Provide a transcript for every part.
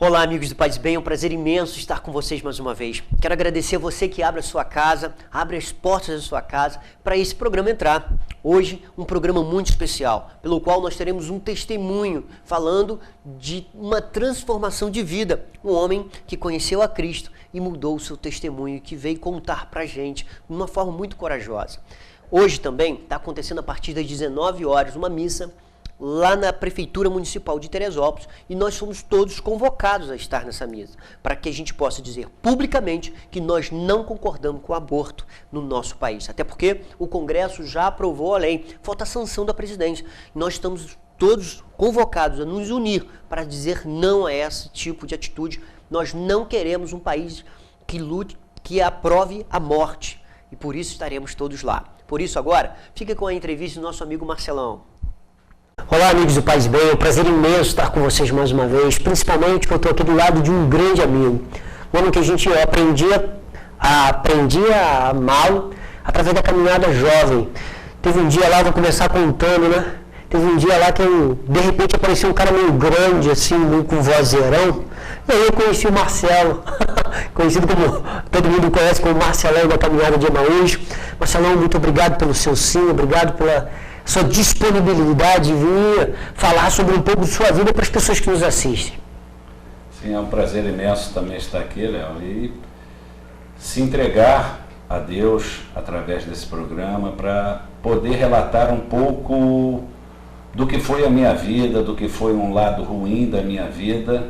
Olá, amigos do Paz e Bem, é um prazer imenso estar com vocês mais uma vez. Quero agradecer a você que abre a sua casa, abre as portas da sua casa para esse programa entrar. Hoje, um programa muito especial, pelo qual nós teremos um testemunho falando de uma transformação de vida. Um homem que conheceu a Cristo e mudou o seu testemunho, que veio contar para a gente de uma forma muito corajosa. Hoje também está acontecendo a partir das 19 horas uma missa lá na Prefeitura Municipal de Teresópolis, e nós fomos todos convocados a estar nessa mesa, para que a gente possa dizer publicamente que nós não concordamos com o aborto no nosso país. Até porque o Congresso já aprovou a lei, falta a sanção da presidência. Nós estamos todos convocados a nos unir para dizer não a esse tipo de atitude. Nós não queremos um país que lute, que aprove a morte, e por isso estaremos todos lá. Por isso agora, fica com a entrevista do nosso amigo Marcelão. Olá, amigos do Paz e Bem, é um prazer imenso estar com vocês mais uma vez, principalmente porque eu estou aqui do lado de um grande amigo, um homem que eu aprendia a amá-lo através da caminhada jovem. Teve um dia lá, vou começar contando, né? Teve um dia lá que de repente apareceu um cara meio grande, assim, meio com vozeirão, e aí eu conheci o Marcelo, conhecido como, todo mundo conhece como Marcelão da caminhada de Emaús. Marcelão, muito obrigado pelo seu sim, obrigado pela sua disponibilidade de vir falar sobre um pouco de sua vida para as pessoas que nos assistem. Sim, é um prazer imenso também estar aqui, Léo, e se entregar a Deus através desse programa para poder relatar um pouco do que foi a minha vida, do que foi um lado ruim da minha vida,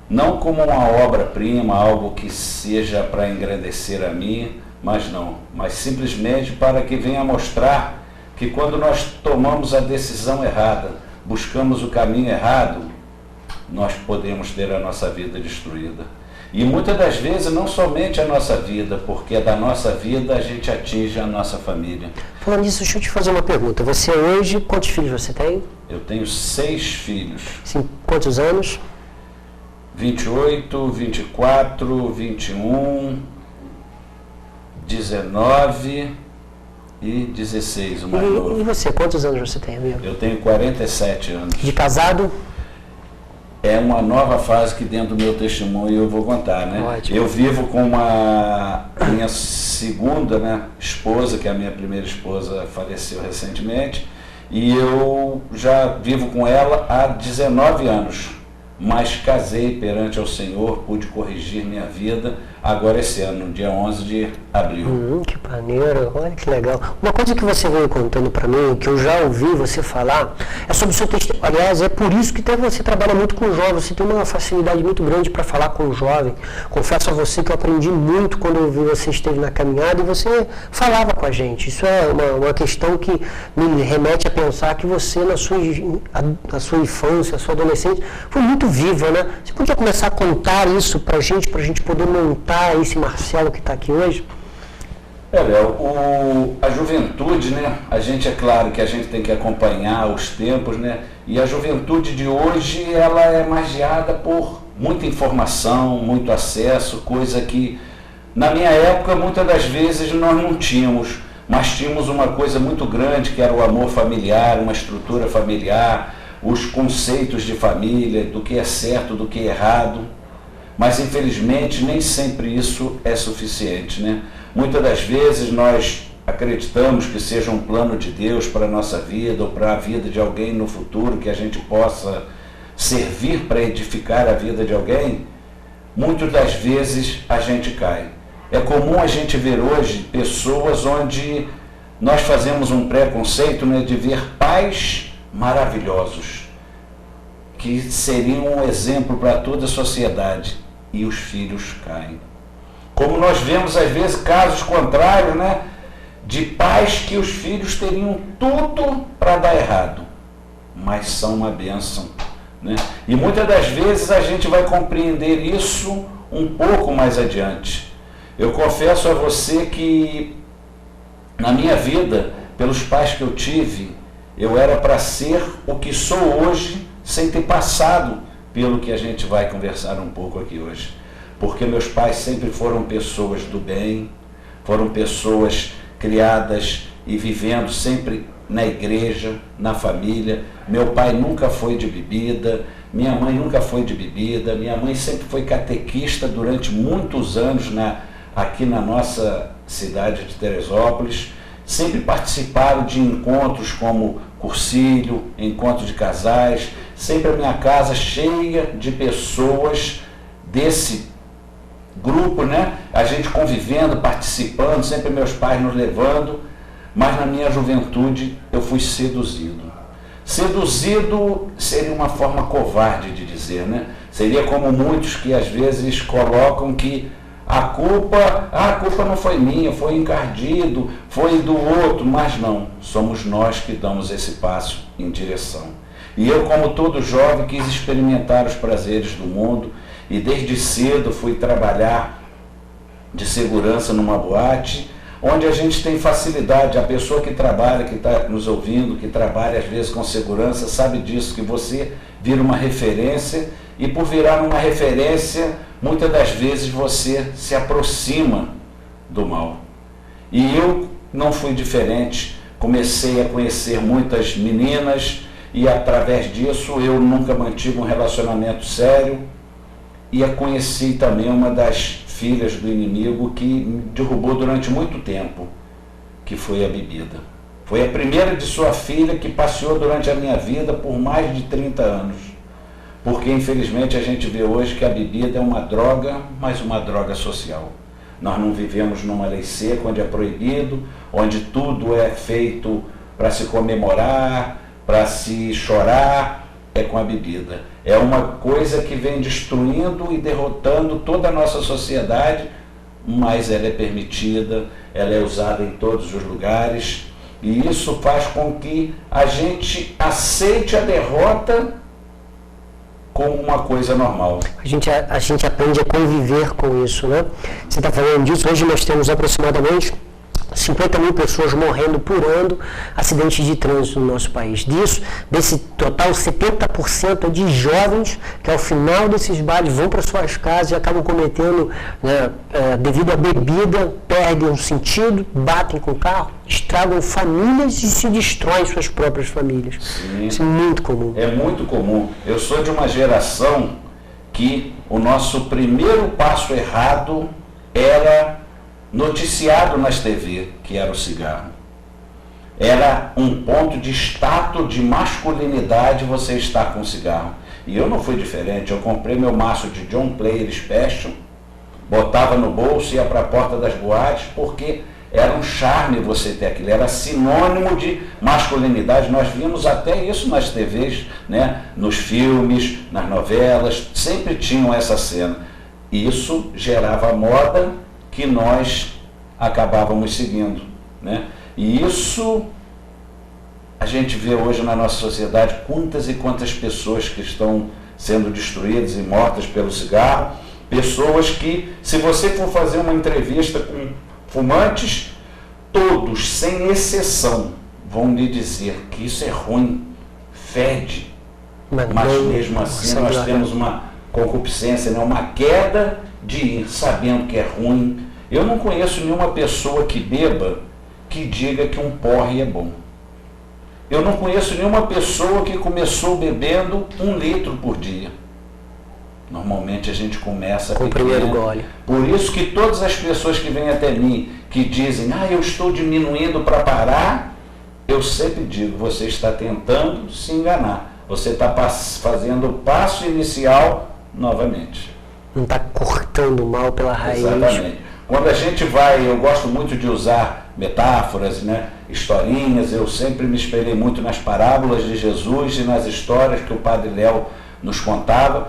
não como uma obra-prima, algo que seja para engrandecer a mim, mas simplesmente para que venha mostrar que quando nós tomamos a decisão errada, buscamos o caminho errado, nós podemos ter a nossa vida destruída. E muitas das vezes não somente a nossa vida, porque da nossa vida a gente atinge a nossa família. Falando nisso, deixa eu te fazer uma pergunta. Você hoje, quantos filhos você tem? Eu tenho 6 filhos. Sim, quantos anos? 28, 24, 21, 19... e 16, o mais novo. E você, quantos anos você tem, amigo? Eu tenho 47 anos. De casado? É uma nova fase que dentro do meu testemunho eu vou contar, né? Ótimo. Eu vivo com a minha segunda, né, esposa, que é a minha primeira esposa, faleceu recentemente, e eu já vivo com ela há 19 anos, mas casei perante ao Senhor, pude corrigir minha vida agora esse ano, no dia 11 de abril. Que maneiro, olha que legal. Uma coisa que você veio contando para mim, que eu já ouvi você falar, é sobre o seu testemunho. Aliás, é por isso que você trabalha muito com jovens, você tem uma facilidade muito grande para falar com o jovem. Confesso a você que eu aprendi muito quando eu vi você esteve na caminhada e você falava com a gente. Isso é uma questão que me remete a pensar que você, na sua infância, na sua adolescência, foi muito viva, né? Você podia começar a contar isso para a gente poder montar esse Marcelo que está aqui hoje? Léo, a juventude, né? A gente, é claro que a gente tem que acompanhar os tempos, né? E a juventude de hoje, ela é margeada por muita informação, muito acesso, coisa que na minha época muitas das vezes nós não tínhamos, mas tínhamos uma coisa muito grande que era o amor familiar, uma estrutura familiar, os conceitos de família, do que é certo, do que é errado. Mas infelizmente nem sempre isso é suficiente, né? Muitas das vezes nós acreditamos que seja um plano de Deus para a nossa vida ou para a vida de alguém no futuro, que a gente possa servir para edificar a vida de alguém. Muitas das vezes a gente cai. É comum a gente ver hoje pessoas onde nós fazemos um preconceito, né, de ver pais maravilhosos, que seriam um exemplo para toda a sociedade. E os filhos caem. Como nós vemos às vezes casos contrários, né, de pais que os filhos teriam tudo para dar errado, mas são uma bênção, né? E muitas das vezes a gente vai compreender isso um pouco mais adiante. Eu confesso a você que na minha vida, pelos pais que eu tive, eu era para ser o que sou hoje, sem ter passado pelo que a gente vai conversar um pouco aqui hoje. Porque meus pais sempre foram pessoas do bem, foram pessoas criadas e vivendo sempre na igreja, na família. Meu pai nunca foi de bebida, minha mãe nunca foi de bebida, minha mãe sempre foi catequista durante muitos anos aqui na nossa cidade de Teresópolis. Sempre participaram de encontros como cursilho, encontro de casais, sempre a minha casa cheia de pessoas desse grupo, né? A gente convivendo, participando, sempre meus pais nos levando, mas na minha juventude eu fui seduzido. Seduzido seria uma forma covarde de dizer, né? Seria como muitos que às vezes colocam que a culpa não foi minha, foi encardido, foi do outro, mas não, somos nós que damos esse passo em direção. E eu, como todo jovem, quis experimentar os prazeres do mundo e desde cedo fui trabalhar de segurança numa boate, onde a gente tem facilidade. A pessoa que trabalha, que está nos ouvindo, que trabalha às vezes com segurança, sabe disso, que você vira uma referência e por virar uma referência, muitas das vezes você se aproxima do mal. E eu não fui diferente, comecei a conhecer muitas meninas e através disso eu nunca mantive um relacionamento sério e a conheci também uma das filhas do inimigo que me derrubou durante muito tempo, que foi a bebida. Foi a primeira de sua filha que passeou durante a minha vida por mais de 30 anos. Porque infelizmente a gente vê hoje que a bebida é uma droga, mas uma droga social. Nós não vivemos numa lei seca onde é proibido, onde tudo é feito para se comemorar, para se chorar, é com a bebida. É uma coisa que vem destruindo e derrotando toda a nossa sociedade, mas ela é permitida, ela é usada em todos os lugares, e isso faz com que a gente aceite a derrota como uma coisa normal. A gente aprende a conviver com isso, né? Você está falando disso, hoje nós temos aproximadamente 50 mil pessoas morrendo por ano, acidentes de trânsito no nosso país. Desse total, 70% é de jovens que ao final desses bailes vão para suas casas e acabam cometendo, né, devido à bebida, perdem o sentido, batem com o carro, estragam famílias e se destroem suas próprias famílias. Sim. Isso é muito comum. É muito comum. Eu sou de uma geração que o nosso primeiro passo errado era noticiado nas TV, que era o cigarro. Era um ponto de status de masculinidade você estar com cigarro. E eu não fui diferente. Eu comprei meu maço de John Player Special, botava no bolso, ia para a porta das boates, porque era um charme você ter aquilo, era sinônimo de masculinidade. Nós vimos até isso nas TVs, né? Nos filmes, nas novelas, sempre tinham essa cena. Isso gerava moda que nós acabávamos seguindo, né? E isso a gente vê hoje na nossa sociedade quantas e quantas pessoas que estão sendo destruídas e mortas pelo cigarro, pessoas que, se você for fazer uma entrevista com fumantes, todos, sem exceção, vão lhe dizer que isso é ruim, fede, mas mesmo assim nós temos uma concupiscência, né? Uma queda de ir sabendo que é ruim. Eu não conheço nenhuma pessoa que beba que diga que um porre é bom. Eu não conheço nenhuma pessoa que começou bebendo 1 litro por dia. Normalmente a gente começa com o primeiro gole. Por isso que todas as pessoas que vêm até mim, que dizem, eu estou diminuindo para parar, eu sempre digo, você está tentando se enganar. Você está fazendo o passo inicial novamente. Não está cortando o mal pela raiz. Exatamente. Quando a gente vai, eu gosto muito de usar metáforas, né, historinhas, eu sempre me espelhei muito nas parábolas de Jesus e nas histórias que o Padre Léo nos contava,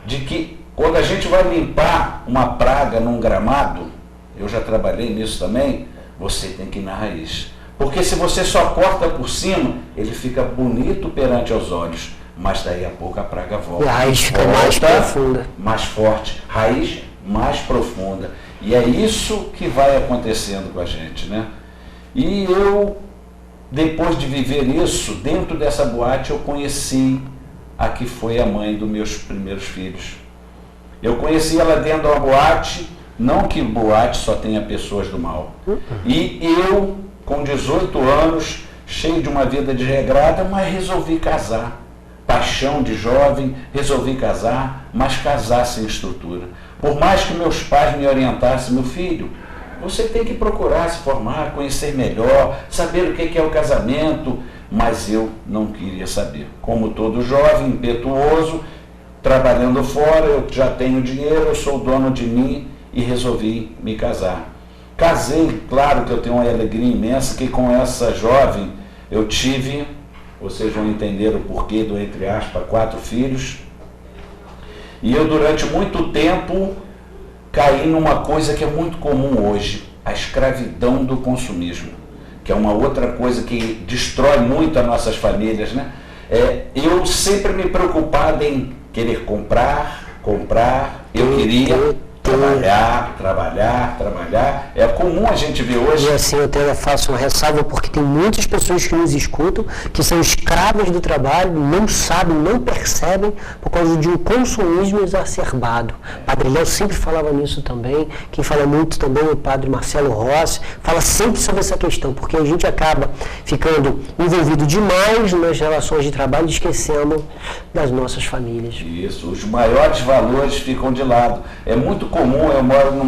de que quando a gente vai limpar uma praga num gramado, eu já trabalhei nisso também, você tem que ir na raiz. Porque se você só corta por cima, ele fica bonito perante os olhos, mas daí a pouco a praga volta. E a raiz fica mais profunda. Mais forte, raiz mais profunda. E é isso que vai acontecendo com a gente, né? E eu, depois de viver isso, dentro dessa boate, eu conheci a que foi a mãe dos meus primeiros filhos. Eu conheci ela dentro de uma boate, não que boate só tenha pessoas do mal. E eu, com 18 anos, cheio de uma vida desregrada, mas resolvi casar. Paixão de jovem, resolvi casar, mas casar sem estrutura. Por mais que meus pais me orientassem, meu filho, você tem que procurar se formar, conhecer melhor, saber o que é o casamento, mas eu não queria saber. Como todo jovem, impetuoso, trabalhando fora, eu já tenho dinheiro, eu sou dono de mim e resolvi me casar. Casei, claro que eu tenho uma alegria imensa que com essa jovem eu tive, vocês vão entender o porquê do entre aspas, 4 filhos. E eu durante muito tempo caí numa coisa que é muito comum hoje, a escravidão do consumismo, que é uma outra coisa que destrói muito as nossas famílias, né? Eu sempre me preocupado em querer comprar, eu queria trabalhar. É comum a gente ver hoje. E assim, eu até faço uma ressalva, porque tem muitas pessoas que nos escutam, que são escravas do trabalho, não sabem, não percebem, por causa de um consumismo exacerbado. O Padre Léo sempre falava nisso também, quem fala muito também é o Padre Marcelo Rossi, fala sempre sobre essa questão, porque a gente acaba ficando envolvido demais nas relações de trabalho e esquecendo das nossas famílias. Isso, os maiores valores ficam de lado. É muito comum, eu moro no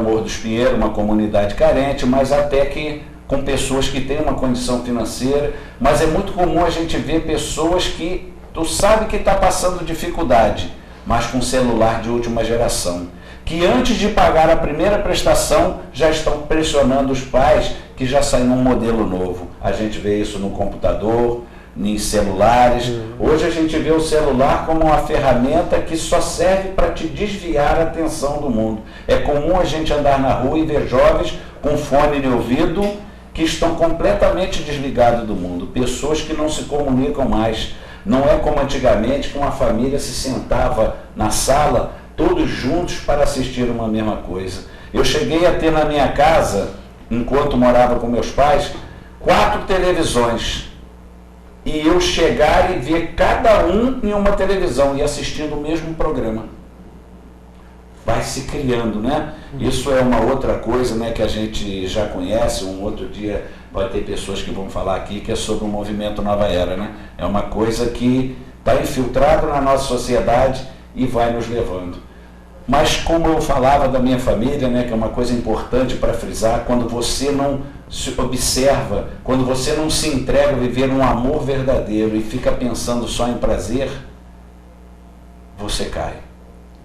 Morro dos Pinheiros, uma comunidade carente, mas até que com pessoas que têm uma condição financeira, mas é muito comum a gente ver pessoas que tu sabe que está passando dificuldade, mas com celular de última geração, que antes de pagar a primeira prestação já estão pressionando os pais que já saem num modelo novo. A gente vê isso no computador, em celulares. Hoje a gente vê o celular como uma ferramenta que só serve para te desviar a atenção do mundo. É comum a gente andar na rua e ver jovens com fone de ouvido que estão completamente desligados do mundo. Pessoas que não se comunicam mais. Não é como antigamente que uma família se sentava na sala todos juntos para assistir uma mesma coisa. Eu cheguei a ter na minha casa, enquanto morava com meus pais, 4 televisões. E eu chegar e ver cada um em uma televisão e assistindo o mesmo programa. Vai se criando, né? Isso é uma outra coisa, né, que a gente já conhece. Um outro dia vai ter pessoas que vão falar aqui que é sobre o movimento Nova Era, né? É uma coisa que está infiltrado na nossa sociedade e vai nos levando. Mas como eu falava da minha família, né, que é uma coisa importante para frisar, quando você não se observa, quando você não se entrega a viver um amor verdadeiro e fica pensando só em prazer, você cai.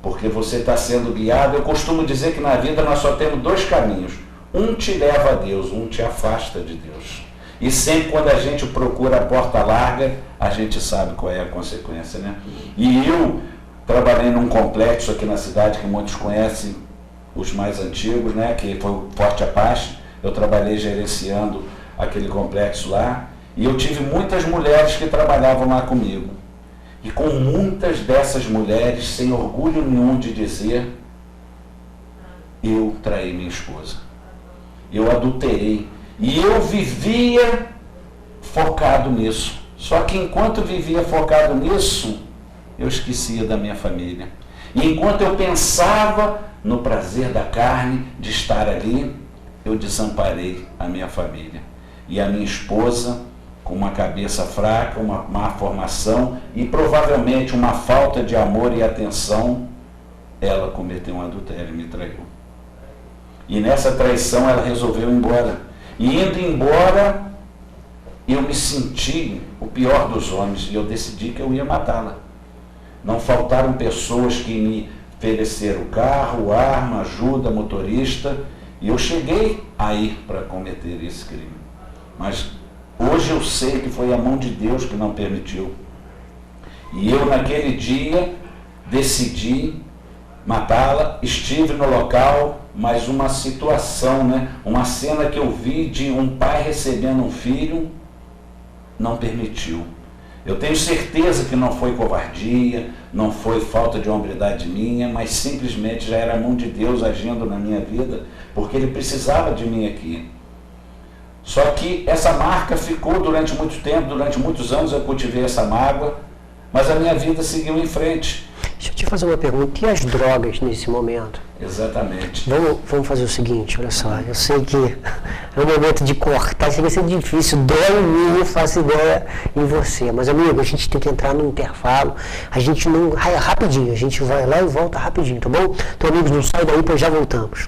Porque você está sendo guiado. Eu costumo dizer que na vida nós só temos 2 caminhos. Um te leva a Deus, um te afasta de Deus. E sempre quando a gente procura a porta larga, a gente sabe qual é a consequência, né? E eu trabalhei num complexo aqui na cidade que muitos conhecem, os mais antigos, né? Que foi o Forte Apache. Eu trabalhei gerenciando aquele complexo lá. E eu tive muitas mulheres que trabalhavam lá comigo. E com muitas dessas mulheres, sem orgulho nenhum de dizer, eu traí minha esposa. Eu adulterei. E eu vivia focado nisso. Só que enquanto vivia focado nisso, eu esquecia da minha família. E enquanto eu pensava no prazer da carne, de estar ali, eu desamparei a minha família. E a minha esposa, com uma cabeça fraca, uma má formação e provavelmente uma falta de amor e atenção, ela cometeu um adultério e me traiu. E nessa traição ela resolveu ir embora. E indo embora, eu me senti o pior dos homens e eu decidi que eu ia matá-la. Não faltaram pessoas que me ofereceram carro, arma, ajuda, motorista, e eu cheguei a ir para cometer esse crime. Mas hoje eu sei que foi a mão de Deus que não permitiu. E eu naquele dia decidi matá-la, estive no local, mas uma situação, né? Uma cena que eu vi de um pai recebendo um filho, não permitiu. Eu tenho certeza que não foi covardia, não foi falta de hombridade minha, mas simplesmente já era a mão de Deus agindo na minha vida, porque Ele precisava de mim aqui. Só que essa marca ficou durante muito tempo, durante muitos anos eu cultivei essa mágoa, mas a minha vida seguiu em frente. Deixa eu te fazer uma pergunta. E as drogas nesse momento? Exatamente. Vamos fazer o seguinte, olha só. Eu sei que é um momento de cortar, isso vai ser difícil. Dói em mim, eu faço ideia em você. Mas, amigo, a gente tem que entrar no intervalo. A gente não... Rapidinho, a gente vai lá e volta rapidinho, tá bom? Então, amigos, não sai daí, pois já voltamos.